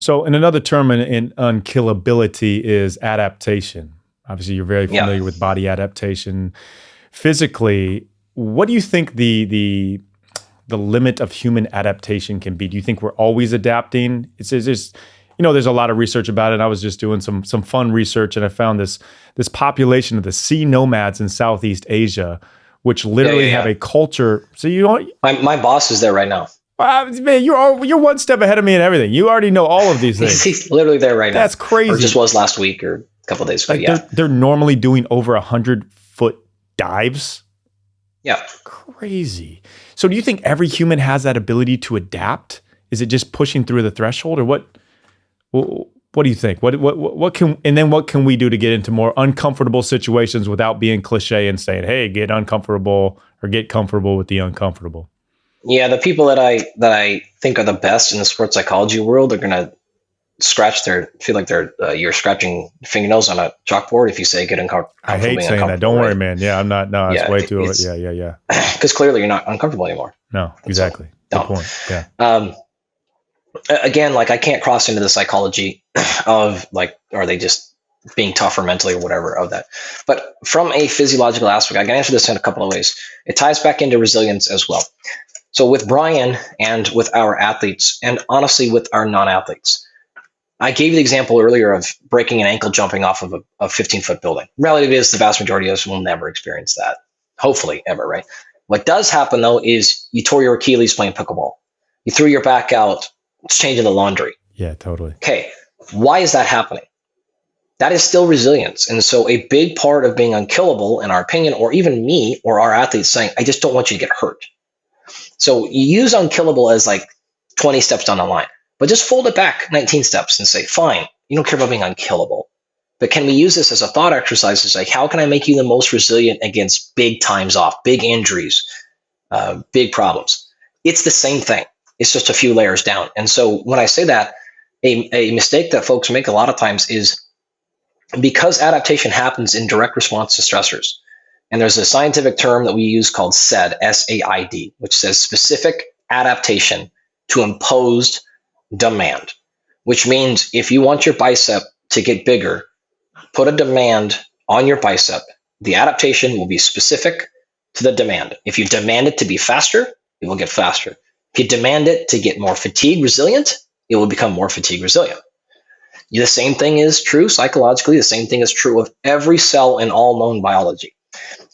So, and another term in unkillability is adaptation. Obviously, you're very Yeah. familiar with body adaptation. Physically, what do you think the limit of human adaptation can be? Do you think we're always adapting? It's just, there's a lot of research about it. And I was just doing some fun research, and I found this population of the sea nomads in Southeast Asia, which Yeah, yeah, literally have yeah. a culture. So you don't. My boss is there right now. Man, you're one step ahead of me in everything. You already know all of these things. He's literally there right now. That's crazy. Or just was last week or a couple of days ago. Like Yeah. they're normally doing over 100-foot dives. Yeah. Crazy. So do you think every human has that ability to adapt? Is it just pushing through the threshold, or what? What do you think? What can we do to get into more uncomfortable situations without being cliche and saying, "Hey, get uncomfortable," or "Get comfortable with the uncomfortable"? Yeah, the people that I think are the best in the sports psychology world are gonna feel like you're scratching fingernails on a chalkboard if you say get uncomfortable. I hate saying that. Don't worry, man. Yeah, I'm not. No, it's Yeah, way too. Yeah. because clearly you're not uncomfortable anymore. No, exactly. Good point. Yeah. Again, like I can't cross into the psychology of like, are they just being tougher mentally or whatever of that. But from a physiological aspect, I can answer this in a couple of ways. It ties back into resilience as well. So with Brian and with our athletes, and honestly with our non-athletes, I gave you the example earlier of breaking an ankle jumping off of a 15-foot building. Reality is the vast majority of us will never experience that. Hopefully ever, right? What does happen though is you tore your Achilles playing pickleball. You threw your back out changing the laundry. Yeah, totally. Okay, why is that happening? That is still resilience. And so a big part of being unkillable, in our opinion, or even me or our athletes saying, I just don't want you to get hurt. So you use unkillable as like 20 steps down the line, but just fold it back 19 steps and say, fine, you don't care about being unkillable. But can we use this as a thought exercise to say, how can I make you the most resilient against big times off, big injuries, big problems? It's the same thing. It's just a few layers down. And so when I say that, a mistake that folks make a lot of times is because adaptation happens in direct response to stressors. And there's a scientific term that we use called SAID, S-A-I-D, which says specific adaptation to imposed demand, which means if you want your bicep to get bigger, put a demand on your bicep. The adaptation will be specific to the demand. If you demand it to be faster, it will get faster. If you demand it to get more fatigue resilient, it will become more fatigue resilient. The same thing is true psychologically. The same thing is true of every cell in all known biology.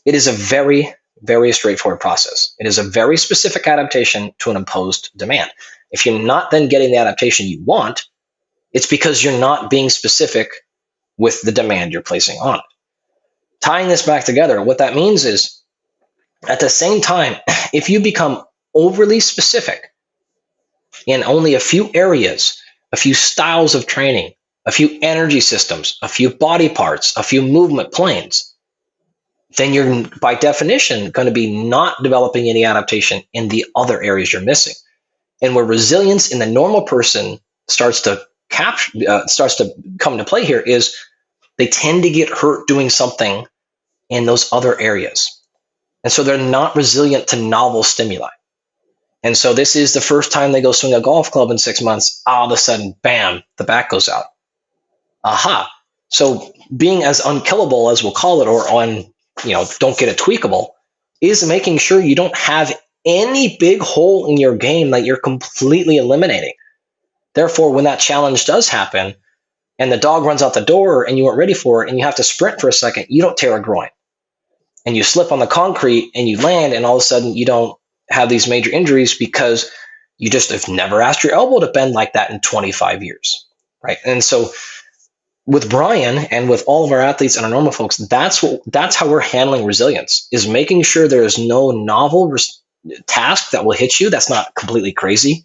It is a very, very straightforward process. It is a very specific adaptation to an imposed demand. If you're not then getting the adaptation you want, it's because you're not being specific with the demand you're placing on it. Tying this back together, what that means is at the same time, if you become overly specific in only a few areas, a few styles of training, a few energy systems, a few body parts, a few movement planes, then you're by definition going to be not developing any adaptation in the other areas you're missing. And where resilience in the normal person starts to come into play here is they tend to get hurt doing something in those other areas. And so they're not resilient to novel stimuli. And so this is the first time they go swing a golf club in 6 months, all of a sudden, bam, the back goes out. Aha. So being as unkillable as we'll call it, or don't get it tweakable, is making sure you don't have any big hole in your game that you're completely eliminating. Therefore, when that challenge does happen and the dog runs out the door and you weren't ready for it and you have to sprint for a second, you don't tear a groin. And you slip on the concrete and you land, and all of a sudden you don't have these major injuries because you just have never asked your elbow to bend like that in 25 years, right? And so with Brian and with all of our athletes and our normal folks, that's how we're handling resilience, is making sure there is no novel task that will hit you that's not completely crazy.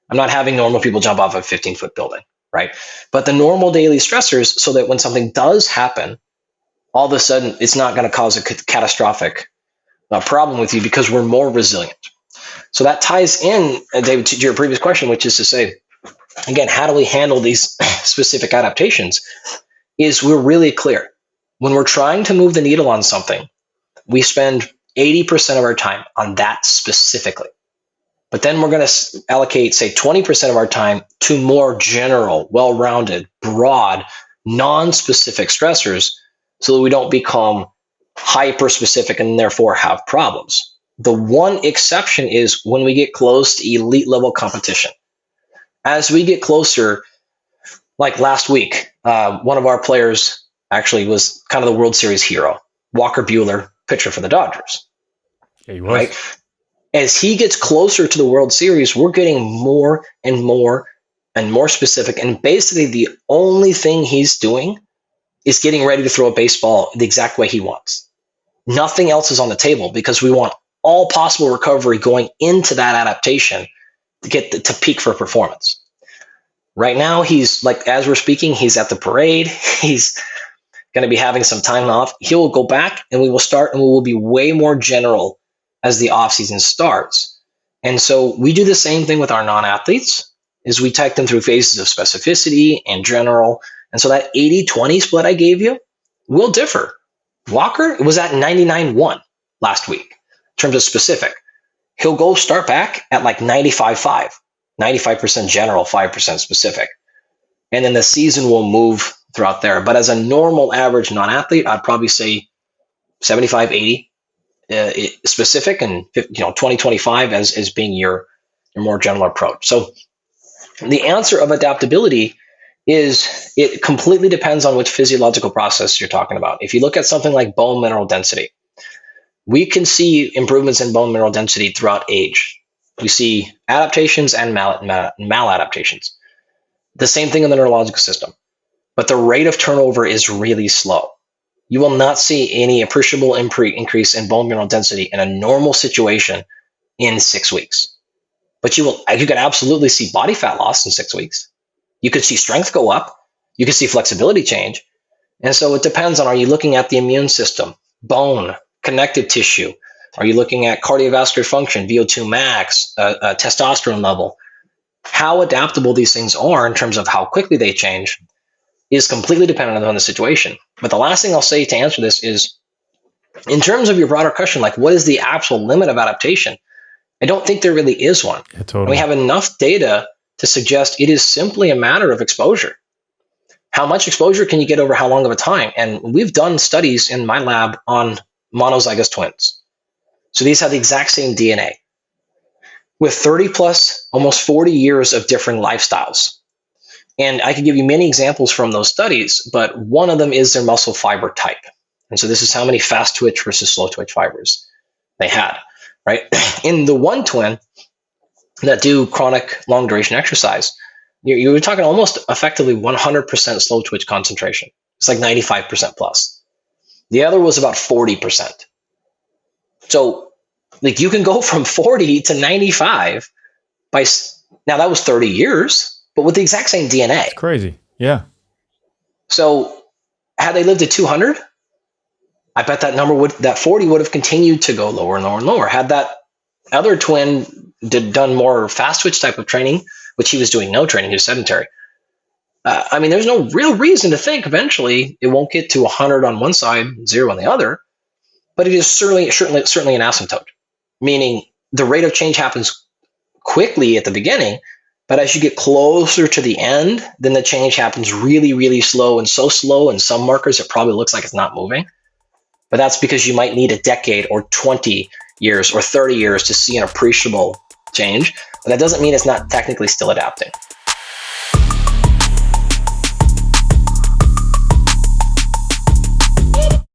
I'm not having normal people jump off a 15-foot building, right? But the normal daily stressors, so that when something does happen, all of a sudden it's not going to cause a catastrophic problem with you because we're more resilient. So that ties in, David, to your previous question, which is to say, again, how do we handle these specific adaptations? Is we're really clear. When we're trying to move the needle on something, we spend 80% of our time on that specifically. But then we're going to allocate, say, 20% of our time to more general, well-rounded, broad, non-specific stressors so that we don't become hyper-specific and therefore have problems. The one exception is when we get close to elite level competition. As we get closer, like last week, one of our players actually was kind of the World Series hero, Walker Buehler, pitcher for the Dodgers. Yeah, he was. Right? As he gets closer to the World Series, we're getting more and more and more specific. And basically, the only thing he's doing is getting ready to throw a baseball the exact way he wants. Nothing else is on the table because we want all possible recovery going into that adaptation to get to peak for performance. Right now, he's like, as we're speaking, he's at the parade. He's going to be having some time off. He will go back and we will start and we will be way more general as the offseason starts. And so we do the same thing with our non-athletes is we take them through phases of specificity and general. And so that 80-20 split I gave you will differ. Walker was at 99-1 last week in terms of specific. He'll go start back at like 95-5, 95% general, 5% specific. And then the season will move throughout there. But as a normal average non-athlete, I'd probably say 75-80 specific and 20-25 as being your more general approach. So the answer of adaptability is it completely depends on which physiological process you're talking about. If you look at something like bone mineral density, we can see improvements in bone mineral density throughout age. We see adaptations and maladaptations. The same thing in the neurological system, but the rate of turnover is really slow. You will not see any appreciable increase in bone mineral density in a normal situation in 6 weeks. But you could absolutely see body fat loss in 6 weeks. You could see strength go up. You could see flexibility change. And so it depends on, are you looking at the immune system, bone, connective tissue? Are you looking at cardiovascular function, VO2 max, testosterone level? How adaptable these things are in terms of how quickly they change is completely dependent on the situation. But the last thing I'll say to answer this is, in terms of your broader question, like what is the actual limit of adaptation? I don't think there really is one. Yeah, totally. And we have enough data to suggest it is simply a matter of exposure. How much exposure can you get over how long of a time? And we've done studies in my lab on monozygous twins. So these have the exact same DNA with 30 plus, almost 40 years of different lifestyles. And I could give you many examples from those studies, but one of them is their muscle fiber type. And so this is how many fast twitch versus slow twitch fibers they had, right? In the one twin that do chronic long duration exercise, you were talking almost effectively 100% slow twitch concentration. It's like 95% plus. The other was about 40%. So like you can go from 40 to 95 now that was 30 years, but with the exact same DNA. It's crazy. Yeah. So had they lived to 200, I bet that 40 would have continued to go lower and lower and lower. Had that other twin done more fast twitch type of training, which he was doing no training, he was sedentary. There's no real reason to think eventually it won't get to 100 on one side, 0 on the other, but it is certainly an asymptote, meaning the rate of change happens quickly at the beginning, but as you get closer to the end, then the change happens really, really slow, and so slow in some markers, it probably looks like it's not moving. But that's because you might need a decade or 20 years or 30 years to see an appreciable change. But that doesn't mean it's not technically still adapting.